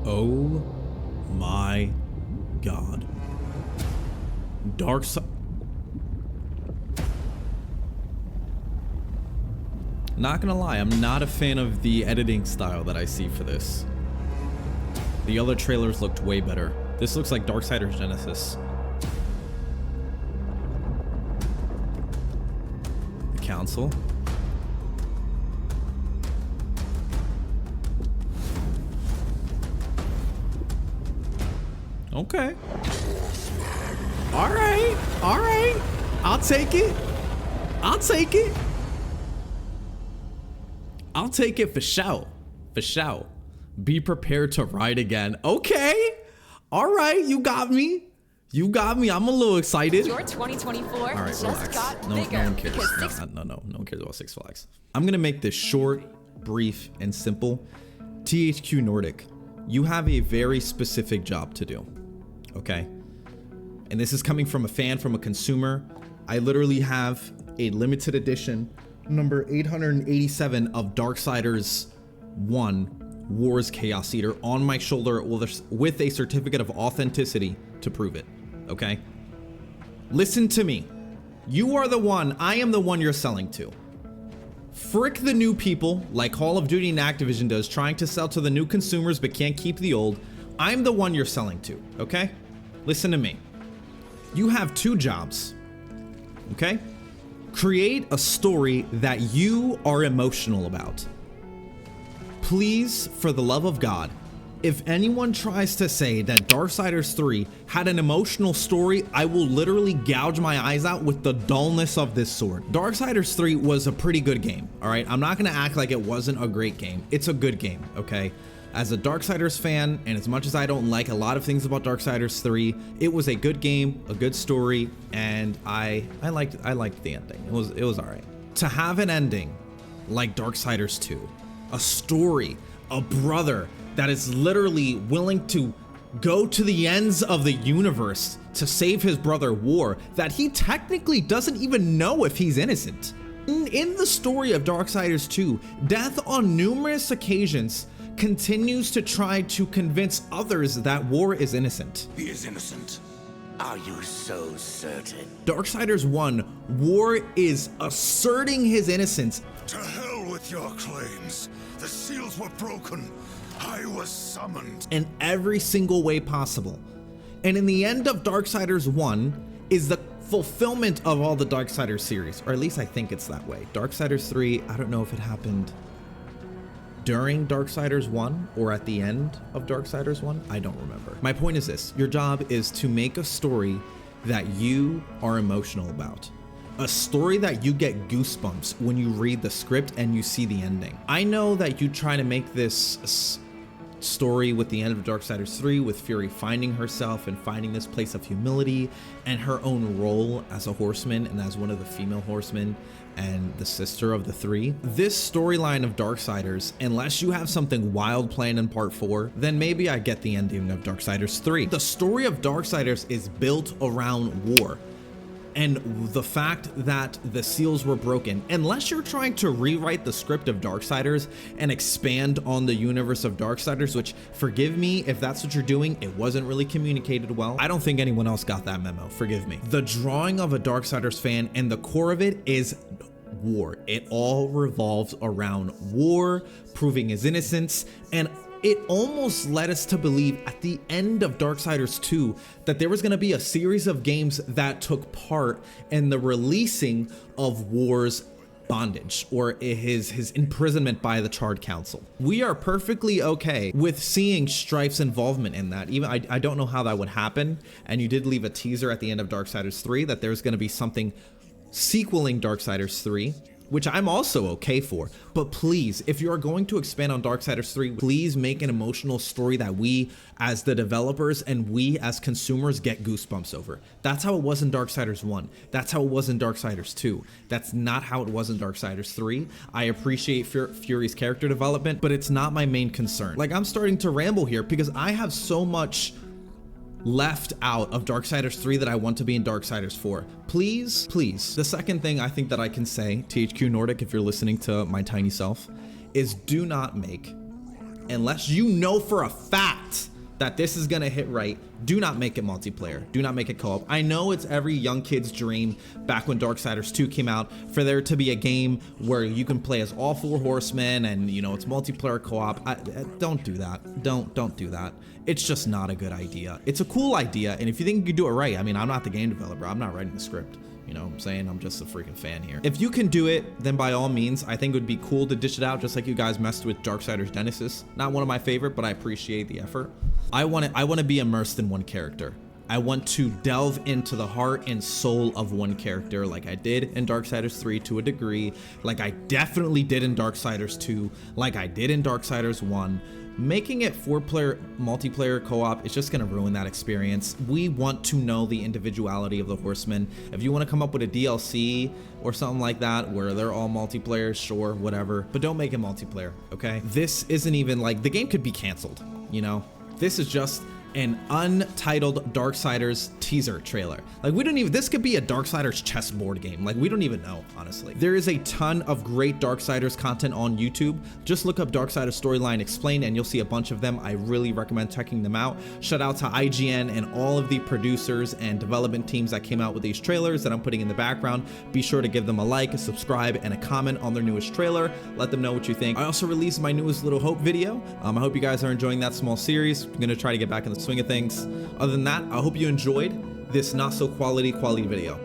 Oh my God. Not gonna lie, I'm not a fan of the editing style that I see for this. The other trailers looked way better. This looks like Darksiders Genesis. The Council. Okay. All right. All right. I'll take it. I'll take it. I'll take it for show. For show. Be prepared to ride again. Okay. All right. You got me. You got me. I'm a little excited. Your 2024 all right, just relax. got No bigger. one cares. No one cares about Six Flags. I'm going to make this short, brief, and simple. THQ Nordic, you have a very specific job to do. Okay? And this is coming from a fan, from a consumer. I literally have a limited edition number 887 of Darksiders 1 Wars Chaos Eater on my shoulder with a certificate of authenticity to prove it. Okay? Listen to me. You are the one, I am the one you're selling to. Frick the new people, like Call of Duty and Activision does, trying to sell to the new consumers but can't keep the old. I'm the one you're selling to, okay? Listen to me. You have two jobs, okay? Create a story that you are emotional about. Please, for the love of God, if anyone tries to say that Darksiders 3 had an emotional story, I will literally gouge my eyes out with the dullness of this sword. Darksiders 3 was a pretty good game, all right? I'm not gonna act like it wasn't a great game. It's a good game, okay? As a Darksiders fan, and as much as I don't like a lot of things about Darksiders 3, it was a good game, a good story, and I liked the ending. It was all right. To have an ending like Darksiders 2, a story, a brother that is literally willing to go to the ends of the universe to save his brother War, that he technically doesn't even know if he's innocent. In the story of Darksiders 2, Death on numerous occasions continues to try to convince others that War is innocent. He is innocent. Are you so certain? Darksiders 1, War is asserting his innocence. To hell with your claims. The seals were broken. I was summoned. In every single way possible. And in the end of Darksiders 1 is the fulfillment of all the Darksiders series, or at least I think it's that way. Darksiders 3, I don't know if it happened during Darksiders 1 or at the end of Darksiders 1, I don't remember. My point is this, your job is to make a story that you are emotional about. A story that you get goosebumps when you read the script and you see the ending. I know that you try to make this story with the end of Darksiders 3, with Fury finding herself and finding this place of humility and her own role as a horseman and as one of the female horsemen and the sister of the three. This storyline of Darksiders, unless you have something wild planned in part 4, then maybe I get the ending of Darksiders 3. The story of Darksiders is built around War. And the fact that the seals were broken, unless you're trying to rewrite the script of Darksiders and expand on the universe of Darksiders, which, forgive me if that's what you're doing, it wasn't really communicated well. I don't think anyone else got that memo, forgive me. The drawing of a Darksiders fan and the core of it is War. It all revolves around War, proving his innocence, and it almost led us to believe at the end of Darksiders 2 that there was going to be a series of games that took part in the releasing of War's bondage or his imprisonment by the Charred Council. We are perfectly okay with seeing Strife's involvement in that. Even I don't know how that would happen, and you did leave a teaser at the end of Darksiders 3 that there's going to be something sequeling Darksiders 3, which I'm also okay for. But please, if you are going to expand on Darksiders 3, please make an emotional story that we as the developers and we as consumers get goosebumps over. That's how it was in Darksiders 1. That's how it was in Darksiders 2. That's not how it was in Darksiders 3. I appreciate Fury's character development, but it's not my main concern. Like, I'm starting to ramble here because I have so much left out of Darksiders 3 that I want to be in Darksiders 4. Please, please. The second thing I think that I can say, THQ Nordic, if you're listening to my tiny self, is do not make unless you know for a fact that this is gonna hit right, do not make it multiplayer. Do not make it co-op. I know it's every young kid's dream back when Darksiders 2 came out for there to be a game where you can play as all 4 horsemen and, you know, it's multiplayer co-op. Don't do that. Don't do that. It's just not a good idea. It's a cool idea, and if you think you can do it right, I mean, I'm not the game developer. I'm not writing the script. You know what I'm saying? I'm just a freaking fan here. If you can do it, then by all means, I think it would be cool to dish it out, just like you guys messed with Darksiders Genesis. Not one of my favorite, but I appreciate the effort. I want to be immersed in one character. I want to delve into the heart and soul of one character like I did in Darksiders 3 to a degree, like I definitely did in Darksiders 2, like I did in Darksiders 1. Making it 4-player multiplayer co-op is just gonna ruin that experience. We want to know the individuality of the horsemen. If you wanna come up with a DLC or something like that where they're all multiplayer, sure, whatever, but don't make it multiplayer, okay? This isn't even like, the game could be canceled, you know? This is just an untitled Darksiders teaser trailer. Like, we don't even, this could be a Darksiders chessboard game. Like, we don't even know, honestly. There is a ton of great Darksiders content on YouTube. Just look up Darksiders Storyline Explained and you'll see a bunch of them. I really recommend checking them out. Shout out to IGN and all of the producers and development teams that came out with these trailers that I'm putting in the background. Be sure to give them a like, a subscribe, and a comment on their newest trailer. Let them know what you think. I also released my newest Little Hope video. I hope you guys are enjoying that small series. I'm gonna try to get back in the swing of things. Other than that, I hope you enjoyed this not so quality video.